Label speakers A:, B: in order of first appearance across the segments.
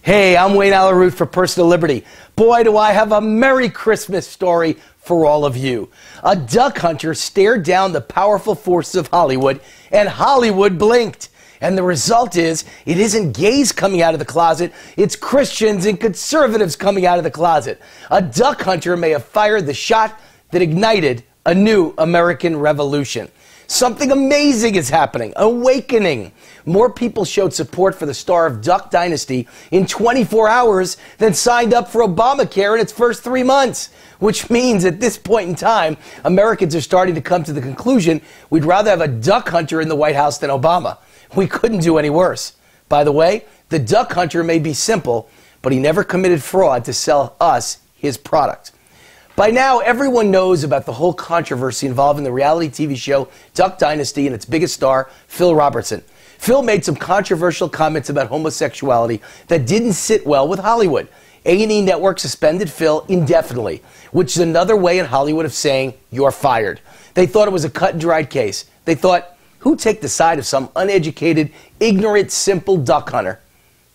A: Hey, I'm Wayne Allaroot for Personal Liberty. Boy, do I have a Merry Christmas story for all of you. A duck hunter stared down the powerful forces of Hollywood, and Hollywood blinked. And the result is, it isn't gays coming out of the closet, it's Christians and conservatives coming out of the closet. A duck hunter may have fired the shot that ignited a new American revolution. Something amazing is happening, awakening. More people showed support for the star of Duck Dynasty in 24 hours than signed up for Obamacare in its first 3 months. Which means at this point in time, Americans are starting to come to the conclusion we'd rather have a duck hunter in the White House than Obama. We couldn't do any worse. By the way, the duck hunter may be simple, but he never committed fraud to sell us his product. By now, everyone knows about the whole controversy involving the reality TV show Duck Dynasty and its biggest star, Phil Robertson. Phil made some controversial comments about homosexuality that didn't sit well with Hollywood. A&E Network suspended Phil indefinitely, which is another way in Hollywood of saying, you're fired. They thought it was a cut-and-dried case. They thought, who'd take the side of some uneducated, ignorant, simple duck hunter?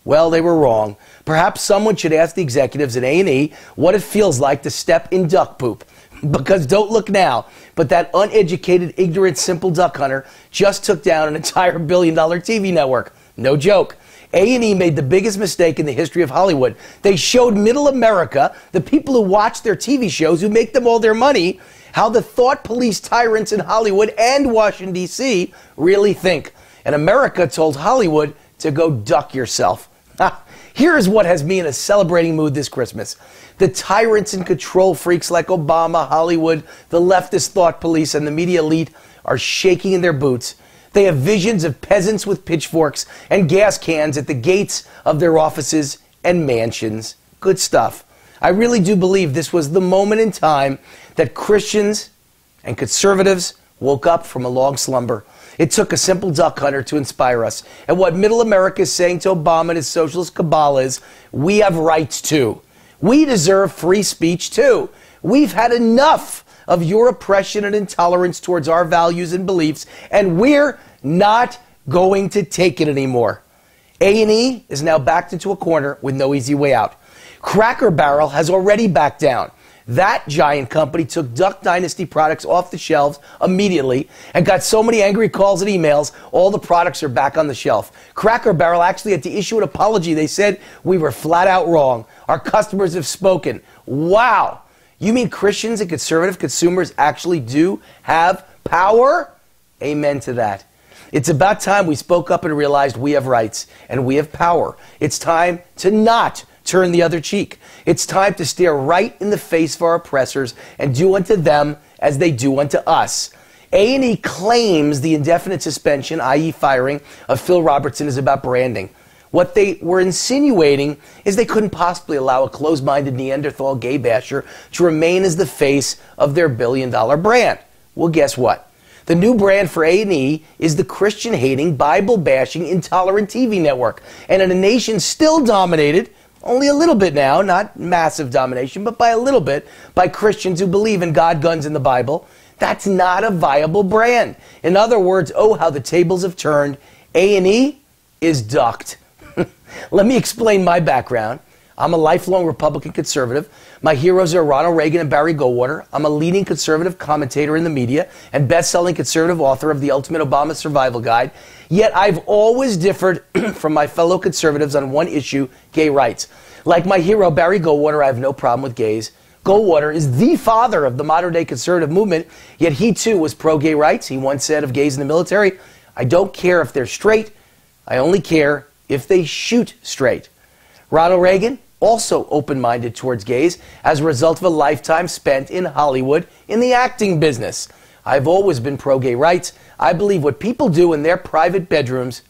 A: Well, they were wrong. Perhaps someone should ask the executives at A&E what it feels like to step in duck poop. Because don't look now, but that uneducated, ignorant, simple duck hunter just took down an entire billion-dollar TV network. No joke. A&E made the biggest mistake in the history of Hollywood. They showed middle America, the people who watch their TV shows, who make them all their money, how the thought police tyrants in Hollywood and Washington, D.C. really think. And America told Hollywood to go duck yourself. Here is what has me in a celebrating mood this Christmas. The tyrants and control freaks like Obama, Hollywood, the leftist thought police, and the media elite are shaking in their boots. They have visions of peasants with pitchforks and gas cans at the gates of their offices and mansions. Good stuff. I really do believe this was the moment in time that Christians and conservatives woke up from a long slumber. It took a simple duck hunter to inspire us. And what middle America is saying to Obama and his socialist cabal is, we have rights too. We deserve free speech too. We've had enough of your oppression and intolerance towards our values and beliefs, and we're not going to take it anymore. A&E is now backed into a corner with no easy way out. Cracker Barrel has already backed down. That giant company took Duck Dynasty products off the shelves immediately and got so many angry calls and emails, all the products are back on the shelf. Cracker Barrel actually had to issue an apology. They said, we were flat out wrong. Our customers have spoken. Wow. You mean Christians and conservative consumers actually do have power? Amen to that. It's about time we spoke up and realized we have rights and we have power. It's time to not turn the other cheek. It's time to stare right in the face of our oppressors and do unto them as they do unto us. A&E claims the indefinite suspension, i.e. firing, of Phil Robertson is about branding. What they were insinuating is they couldn't possibly allow a closed-minded Neanderthal gay basher to remain as the face of their billion-dollar brand. Well, guess what? The new brand for A&E is the Christian-hating, Bible-bashing, intolerant TV network. And in a nation still dominated, only a little bit now, not massive domination, but by a little bit, by Christians who believe in God, guns, and the Bible, that's not a viable brand. In other words, oh, how the tables have turned. A&E is ducked. Let me explain my background. I'm a lifelong Republican conservative. My heroes are Ronald Reagan and Barry Goldwater. I'm a leading conservative commentator in the media and best-selling conservative author of The Ultimate Obama Survival Guide. Yet I've always differed from my fellow conservatives on one issue, gay rights. Like my hero Barry Goldwater, I have no problem with gays. Goldwater is the father of the modern-day conservative movement, yet he too was pro-gay rights. He once said of gays in the military, I don't care if they're straight, I only care if they shoot straight. Ronald Reagan, also open-minded towards gays as a result of a lifetime spent in Hollywood in the acting business. I've always been pro-gay rights. I believe what people do in their private bedrooms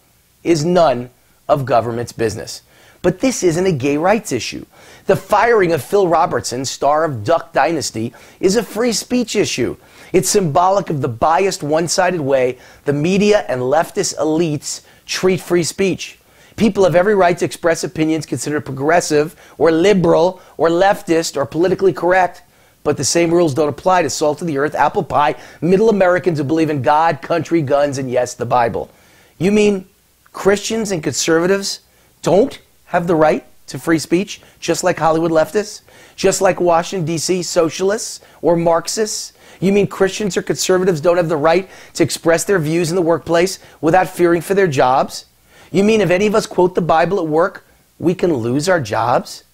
A: is none of government's business. But this isn't a gay rights issue. The firing of Phil Robertson, star of Duck Dynasty, is a free speech issue. It's symbolic of the biased, one-sided way the media and leftist elites treat free speech. People have every right to express opinions considered progressive or liberal or leftist or politically correct, but the same rules don't apply to salt of the earth, apple pie, middle Americans who believe in God, country, guns, and yes, the Bible. You mean Christians and conservatives don't have the right to free speech, just like Hollywood leftists, just like Washington, D.C. socialists or Marxists? You mean Christians or conservatives don't have the right to express their views in the workplace without fearing for their jobs? You mean if any of us quote the Bible at work, we can lose our jobs?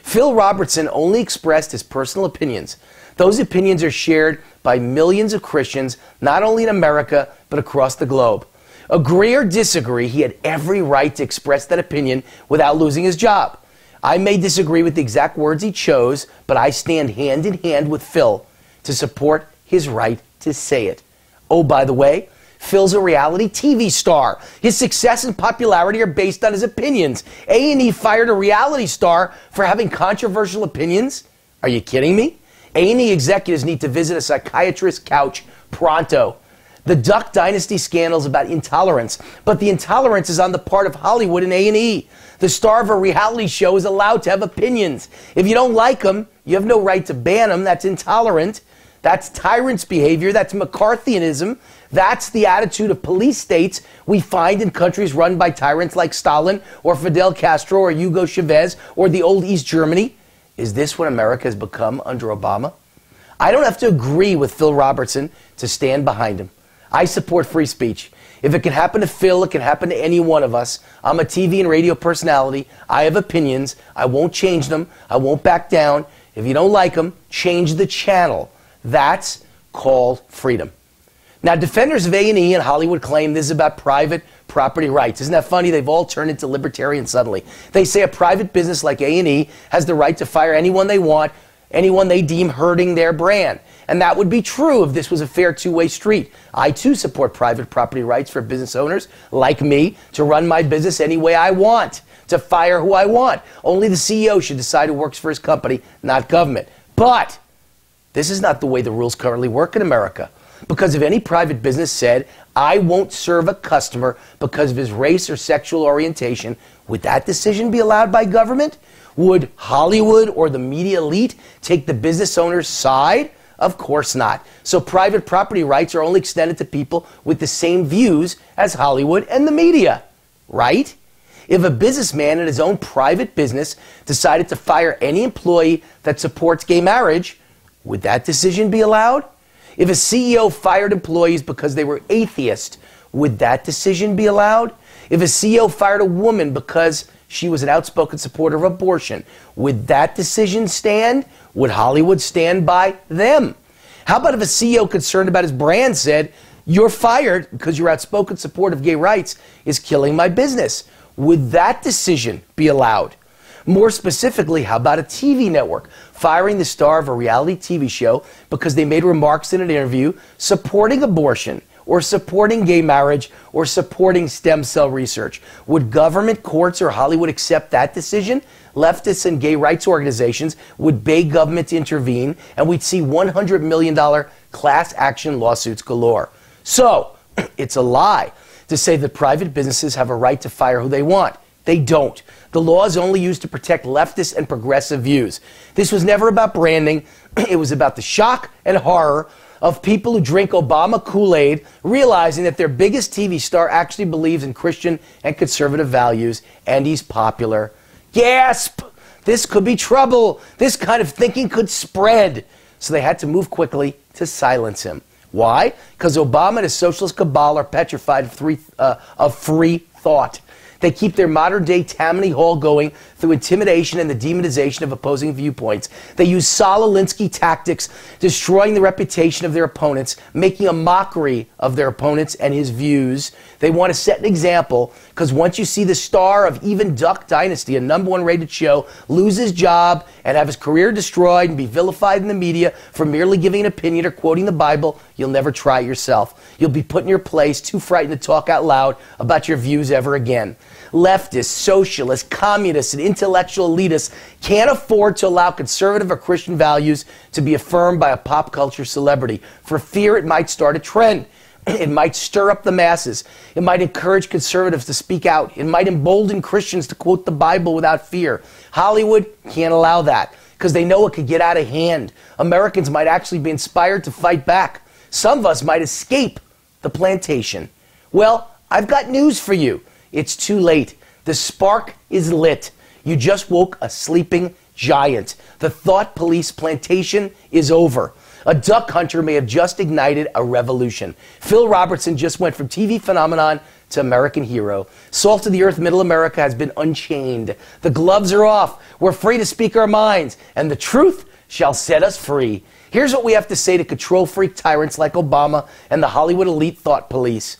A: Phil Robertson only expressed his personal opinions. Those opinions are shared by millions of Christians, not only in America, but across the globe. Agree or disagree, he had every right to express that opinion without losing his job. I may disagree with the exact words he chose, but I stand hand in hand with Phil to support his right to say it. Oh, by the way, Phil's a reality TV star. His success and popularity are based on his opinions. A&E fired a reality star for having controversial opinions? Are you kidding me? A&E executives need to visit a psychiatrist's couch pronto. The Duck Dynasty scandal is about intolerance, but the intolerance is on the part of Hollywood and A&E. The star of a reality show is allowed to have opinions. If you don't like them, you have no right to ban them. That's intolerant. That's tyrant's behavior. That's McCarthyism. That's the attitude of police states we find in countries run by tyrants like Stalin or Fidel Castro or Hugo Chavez or the old East Germany. Is this what America has become under Obama? I don't have to agree with Phil Robertson to stand behind him. I support free speech. If it can happen to Phil, it can happen to any one of us. I'm a TV and radio personality. I have opinions. I won't change them. I won't back down. If you don't like them, change the channel. That's called freedom. Now, defenders of A&E and Hollywood claim this is about private property rights. Isn't that funny? They've all turned into libertarians suddenly. They say a private business like A&E has the right to fire anyone they want, anyone they deem hurting their brand. And that would be true if this was a fair two-way street. I, too, support private property rights for business owners like me to run my business any way I want, to fire who I want. Only the CEO should decide who works for his company, not government. But this is not the way the rules currently work in America. Because if any private business said, I won't serve a customer because of his race or sexual orientation, would that decision be allowed by government? Would Hollywood or the media elite take the business owner's side? Of course not. So private property rights are only extended to people with the same views as Hollywood and the media, right? If a businessman in his own private business decided to fire any employee that supports gay marriage, would that decision be allowed? If a CEO fired employees because they were atheist, would that decision be allowed? If a CEO fired a woman because she was an outspoken supporter of abortion, would that decision stand? Would Hollywood stand by them? How about if a CEO concerned about his brand said, you're fired because your outspoken support of gay rights is killing my business? Would that decision be allowed? More specifically, how about a TV network firing the star of a reality TV show because they made remarks in an interview supporting abortion or supporting gay marriage or supporting stem cell research? Would government, courts, or Hollywood accept that decision? Leftists and gay rights organizations would beg government to intervene, and we'd see $100 million class action lawsuits galore. So, it's a lie to say that private businesses have a right to fire who they want. They don't. The law is only used to protect leftist and progressive views. This was never about branding. It was about the shock and horror of people who drink Obama Kool-Aid, realizing that their biggest TV star actually believes in Christian and conservative values, and he's popular. Gasp! This could be trouble. This kind of thinking could spread. So they had to move quickly to silence him. Why? Because Obama and his socialist cabal are petrified of free thought. They keep their modern-day Tammany Hall going through intimidation and the demonization of opposing viewpoints. They use Saul Alinsky tactics, destroying the reputation of their opponents, making a mockery of their opponents and his views. They want to set an example, because once you see the star of even Duck Dynasty, a #1 rated show, lose his job and have his career destroyed and be vilified in the media for merely giving an opinion or quoting the Bible, you'll never try it yourself. You'll be put in your place, too frightened to talk out loud about your views ever again. Leftists, socialists, communists, and intellectual elitists can't afford to allow conservative or Christian values to be affirmed by a pop culture celebrity, for fear it might start a trend. It might stir up the masses. It might encourage conservatives to speak out. It might embolden Christians to quote the Bible without fear. Hollywood can't allow that, because they know it could get out of hand. Americans might actually be inspired to fight back. Some of us might escape the plantation. Well, I've got news for you. It's too late. The spark is lit. You just woke a sleeping giant. The thought police plantation is over. A duck hunter may have just ignited a revolution. Phil Robertson just went from TV phenomenon to American hero. Salt of the earth, middle America has been unchained. The gloves are off. We're free to speak our minds, and the truth shall set us free. Here's what we have to say to control freak tyrants like Obama and the Hollywood elite thought police.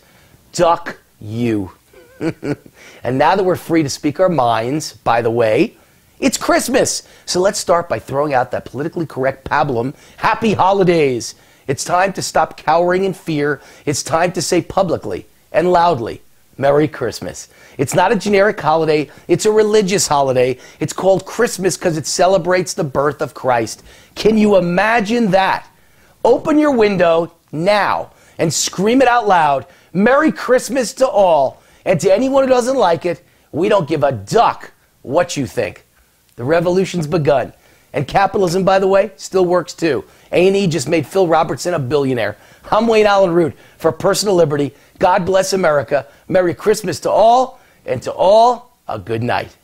A: Duck you. And now that we're free to speak our minds, by the way, it's Christmas. So let's start by throwing out that politically correct pablum, Happy Holidays. It's time to stop cowering in fear. It's time to say publicly and loudly, Merry Christmas. It's not a generic holiday. It's a religious holiday. It's called Christmas because it celebrates the birth of Christ. Can you imagine that? Open your window now and scream it out loud, Merry Christmas to all. And to anyone who doesn't like it, we don't give a duck what you think. The revolution's begun. And capitalism, by the way, still works too. A&E just made Phil Robertson a billionaire. I'm Wayne Allen Root for Personal Liberty. God bless America. Merry Christmas to all, and to all, a good night.